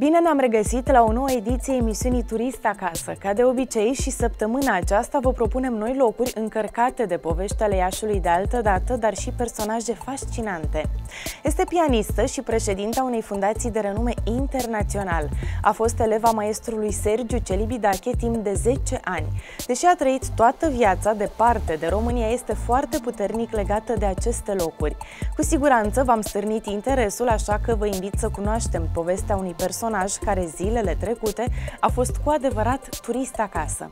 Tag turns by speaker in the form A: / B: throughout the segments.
A: Bine ne-am regăsit la o nouă ediție emisiunii Turist Acasă. Ca de obicei și săptămâna aceasta vă propunem noi locuri încărcate de povești ale Iașiului de altă dată, dar și personaje fascinante. Este pianistă și președinta unei fundații de renume internațional. A fost eleva maestrului Sergiu Celibidache timp de 10 ani. Deși a trăit toată viața departe de România, este foarte puternic legată de aceste locuri. Cu siguranță v-am stârnit interesul, așa că vă invit să cunoaștem povestea unui personaj care zilele trecute a fost cu adevărat turist acasă.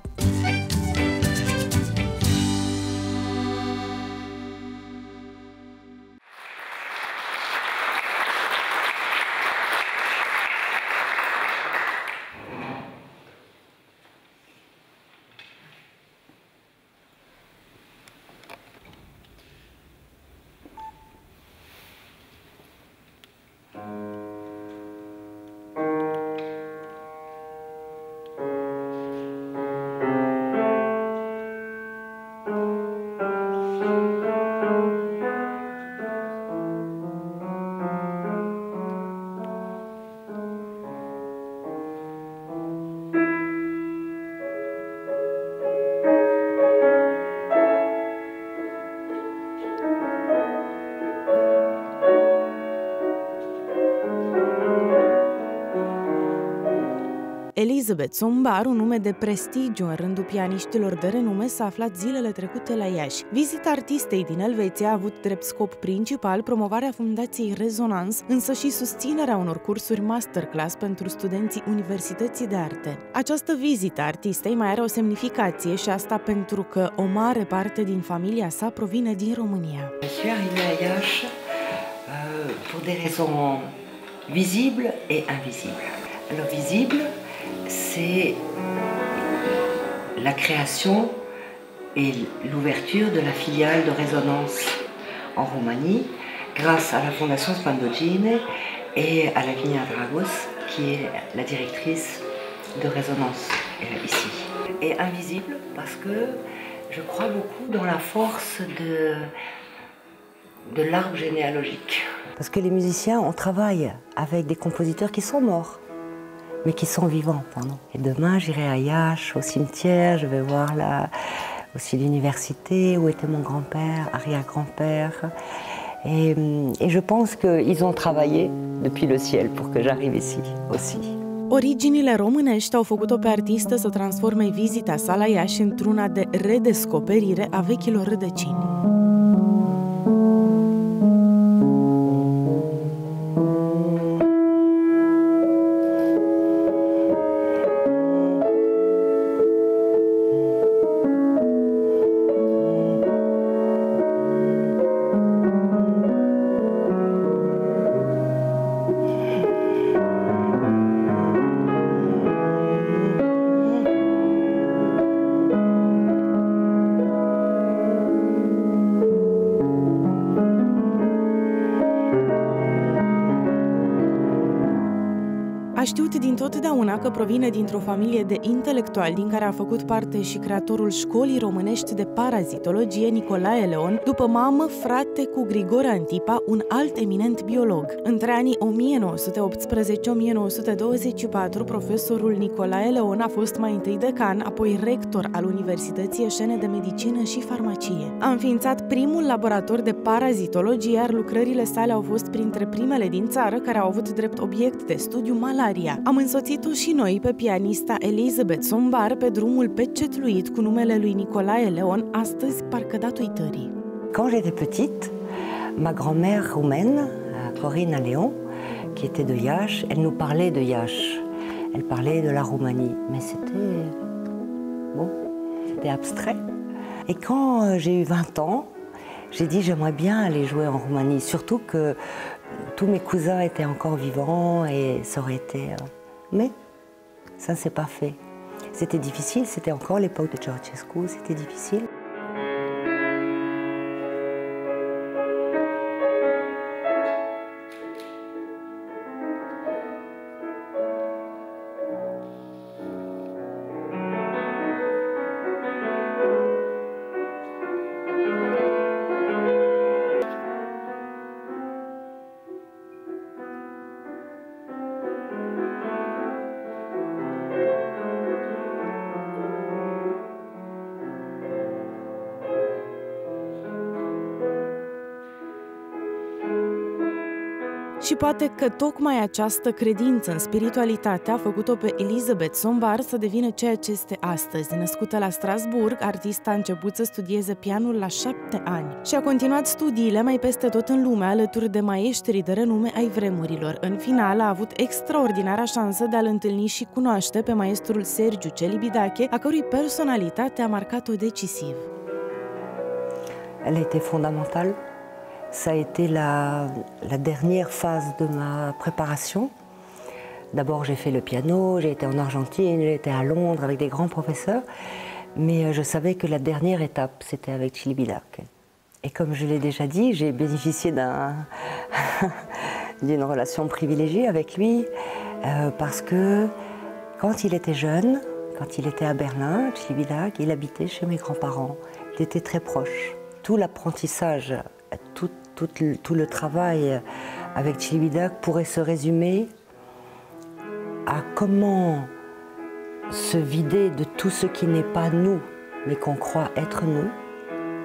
A: Elizabeth Sombar, un nume de prestigiu în rândul pianiștilor de renume, s-a aflat zilele trecute la Iași. Vizita artistei din Elveția a avut drept scop principal promovarea Fundației Rezonans, însă și susținerea unor cursuri masterclass pentru studenții Universității de Arte. Această vizită a artistei mai are o semnificație, și asta pentru că o mare parte din familia sa provine din România.
B: Je suis arrivée à Iași pour des raisons visibles et invisibles. Alors visible, c'est la création et l'ouverture de la filiale de Résonance en Roumanie grâce à la Fondation Spandogine et à Lavinia Dragos, qui est la directrice de Résonance ici. Et invisible parce que je crois beaucoup dans la force de l'arbre généalogique. Parce que les musiciens, on travaille avec des compositeurs qui sont morts, mais qui sont vivants pour nous. Et demain, j'irai à Iași, au cimetière, je vais voir là aussi l'université où était mon grand-père, arrière-grand-père. Et je pense qu'ils ont travaillé depuis le ciel pour que j'arrive ici aussi.
A: Originile românești au făcut-o pe artistă să transforme vizita sa la Iași într-una de redescoperire a vechilor rădăcini. A știut dintotdeauna că provine dintr-o familie de intelectuali din care a făcut parte și creatorul școlii românești de parazitologie, Nicolae Leon, după mamă, frate cu Grigore Antipa, un alt eminent biolog. Între anii 1918-1924, profesorul Nicolae Leon a fost mai întâi decan, apoi rector al Universității Ieșene de Medicină și Farmacie. A înființat primul laborator de parazitologie, iar lucrările sale au fost printre primele din țară care au avut drept obiect de studiu malaria. Am însoțit-o și noi pe pianista Elizabeth Sombar pe drumul pecetluit cu numele lui Nicolae Leon, astăzi parcă dat uitării.
B: Quand j'étais petite, ma grand-mère roumaine, Corina Leon, qui était de Iași, elle nous parlait de Iași. Elle parlait de la Roumanie, mais c'était abstrait. Et quand j'ai eu 20 ans, j'ai dit j'aimerais bien aller jouer en Roumanie, surtout que tous mes cousins étaient encore vivants et ça aurait été... Mais ça ne s'est pas fait. C'était difficile, c'était encore l'époque de Ceausescu, c'était difficile.
A: poate că tocmai această credință în spiritualitate a făcut-o pe Elisabeth Sombar să devină ceea ce este astăzi. Născută la Strasbourg, artista a început să studieze pianul la 7 ani și a continuat studiile mai peste tot în lume, alături de maestrii de renume ai vremurilor. În final, a avut extraordinara șansă de a-l întâlni și cunoaște pe maestrul Sergiu Celibidache, a cărui personalitate a marcat-o decisiv.
B: Elle a été fondamentale. Ça a été la dernière phase de ma préparation. D'abord, j'ai fait le piano, j'ai été en Argentine, j'ai été à Londres avec des grands professeurs, mais je savais que la dernière étape, c'était avec Celibidache. Et comme je l'ai déjà dit, j'ai bénéficié d'une relation privilégiée avec lui, parce que quand il était jeune, quand il était à Berlin, Celibidache, il habitait chez mes grands-parents. Il était très proche. Tout l'apprentissage, tout le travail avec Celibidache pourrait se résumer à comment se vider de tout ce qui n'est pas nous, mais qu'on croit être nous.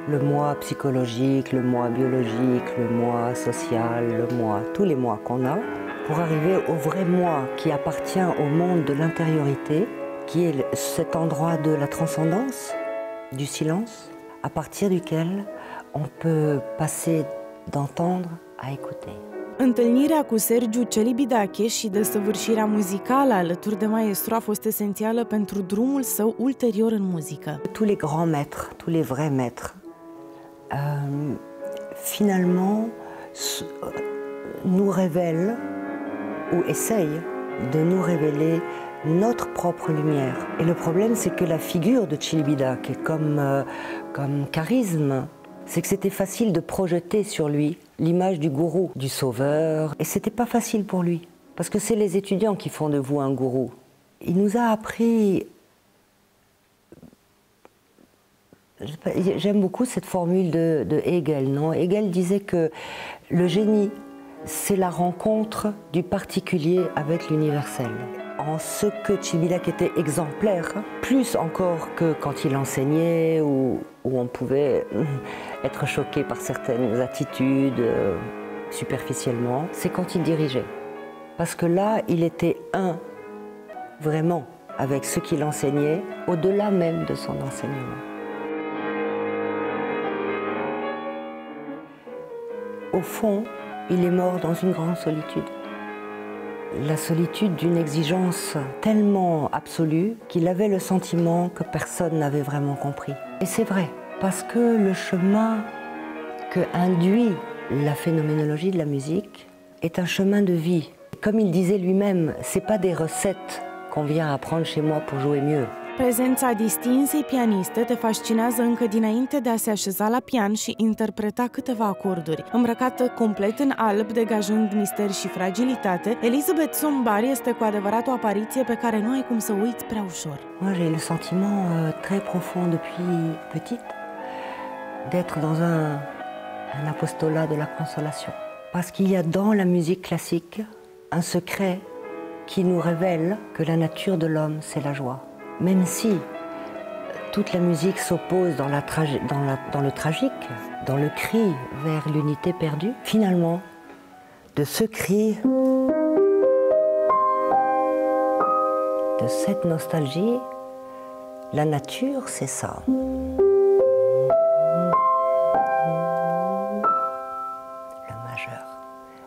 B: Le moi psychologique, le moi biologique, le moi social, le moi, tous les moi qu'on a, pour arriver au vrai moi qui appartient au monde de l'intériorité, qui est cet endroit de la transcendance, du silence, à partir duquel on peut passer d'entendre à écouter.
A: Întâlnirea cu Sergiu Celibidache și desăvârșirea muzicală alături de maestru a fost esențială pentru drumul său ulterior în muzică.
B: Tous les grands maîtres, tous les vrais maîtres, finalement nous révèlent ou essayent de nous révéler notre propre lumière. Et le problème, c'est que la figure de Celibidache, comme charisme, c'est que c'était facile de projeter sur lui l'image du gourou, du sauveur. Et c'était pas facile pour lui, parce que c'est les étudiants qui font de vous un gourou. Il nous a appris... J'aime beaucoup cette formule de Hegel, non? Hegel disait que le génie, c'est la rencontre du particulier avec l'universel. En ce que Celibidache était exemplaire, plus encore que quand il enseignait, où on pouvait être choqué par certaines attitudes superficiellement, c'est quand il dirigeait. Parce que là, il était un, vraiment, avec ce qu'il enseignait, au-delà même de son enseignement. Au fond, il est mort dans une grande solitude. La solitude d'une exigence tellement absolue qu'il avait le sentiment que personne n'avait vraiment compris. Et c'est vrai, parce que le chemin que induit la phénoménologie de la musique est un chemin de vie. Comme il disait lui-même, c'est pas des recettes qu'on vient apprendre chez moi pour jouer mieux.
A: Prezența distinsei pianiste te fascinează încă dinainte de a se așeza la pian și interpreta câteva acorduri. Îmbrăcată complet în alb, degajând mister și fragilitate, Elisabeth Sombar este cu adevărat o apariție pe care nu ai cum să uiți prea ușor.
B: Moi, j'ai le sentiment très profond depuis petite d'être dans un apostolat de la consolation. Parce qu'il y a dans la musique classique un secret qui nous révèle que la nature de l'homme, c'est la joie. Même si toute la musique s'oppose dans le tragique, dans le cri vers l'unité perdue, finalement, de ce cri, de cette nostalgie, la nature, c'est ça. Le majeur,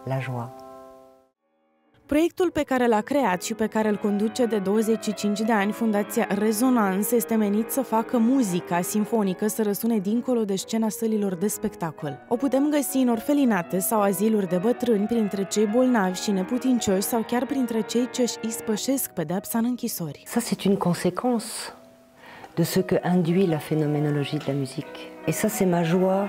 B: la joie.
A: Proiectul pe care l-a creat și pe care îl conduce de 25 de ani, Fundația Rezonans, este menit să facă muzica simfonică să răsune dincolo de scena sălilor de spectacol. O putem găsi în orfelinate sau aziluri de bătrâni, printre cei bolnavi și neputincioși sau chiar printre cei ce își ispășesc pedeapsa în închisori.
B: Ça, c'est une conséquence de ce que induit la phénoménologie de la musique. Et ça, c'est ma joie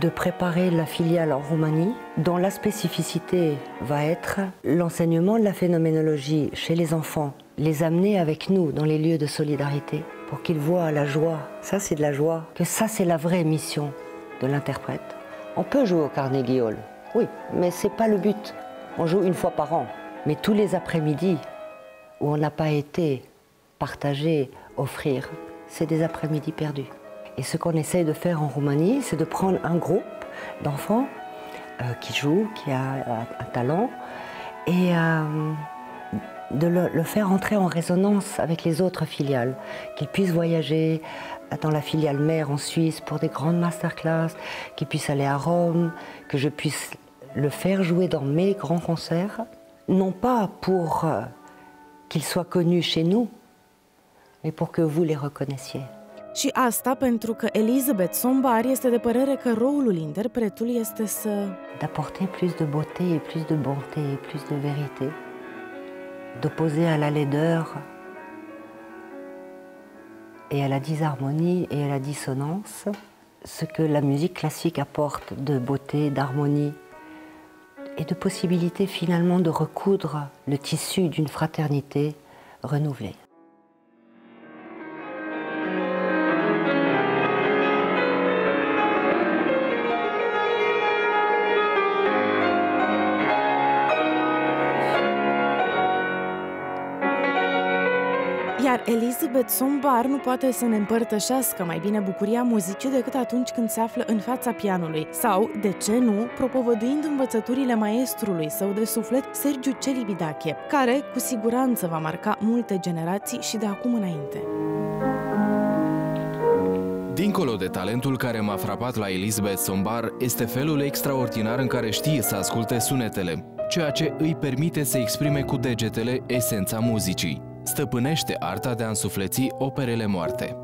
B: de préparer la filiale en Roumanie, dont la spécificité va être l'enseignement de la phénoménologie chez les enfants, les amener avec nous dans les lieux de solidarité pour qu'ils voient la joie. Ça, c'est de la joie. Que ça, c'est la vraie mission de l'interprète. On peut jouer au Carnegie Hall, oui, mais c'est pas le but. On joue une fois par an. Mais tous les après-midi où on n'a pas été partagé, offrir, c'est des après-midi perdus. Et ce qu'on essaye de faire en Roumanie, c'est de prendre un groupe d'enfants qui joue, qui a un talent, et de le faire entrer en résonance avec les autres filiales, qu'il puisse voyager dans la filiale mère en Suisse pour des grandes masterclass, qu'il puisse aller à Rome, que je puisse le faire jouer dans mes grands concerts, non pas pour qu'il soit connu chez nous, mais pour que vous les reconnaissiez.
A: Și asta pentru că Elisabeth Sombar este de părere că rolul interpretului este să
B: d'apporter plus de beauté et plus de bonté et plus de vérité, d'opposer à la laideur et à la disharmonie et à la dissonance ce que la musique classique apporte de beauté, d'harmonie et de possibilité finalement de recoudre le tissu d'une fraternité renouvelée.
A: Iar Elisabeth Sombar nu poate să ne împărtășească mai bine bucuria muzicii decât atunci când se află în fața pianului sau, de ce nu, propovăduind învățăturile maestrului său de suflet, Sergiu Celibidache, care cu siguranță va marca multe generații și de acum înainte.
C: Dincolo de talentul care m-a frapat la Elisabeth Sombar, este felul extraordinar în care știe să asculte sunetele, ceea ce îi permite să exprime cu degetele esența muzicii. Stăpânește arta de a însufleți operele moarte.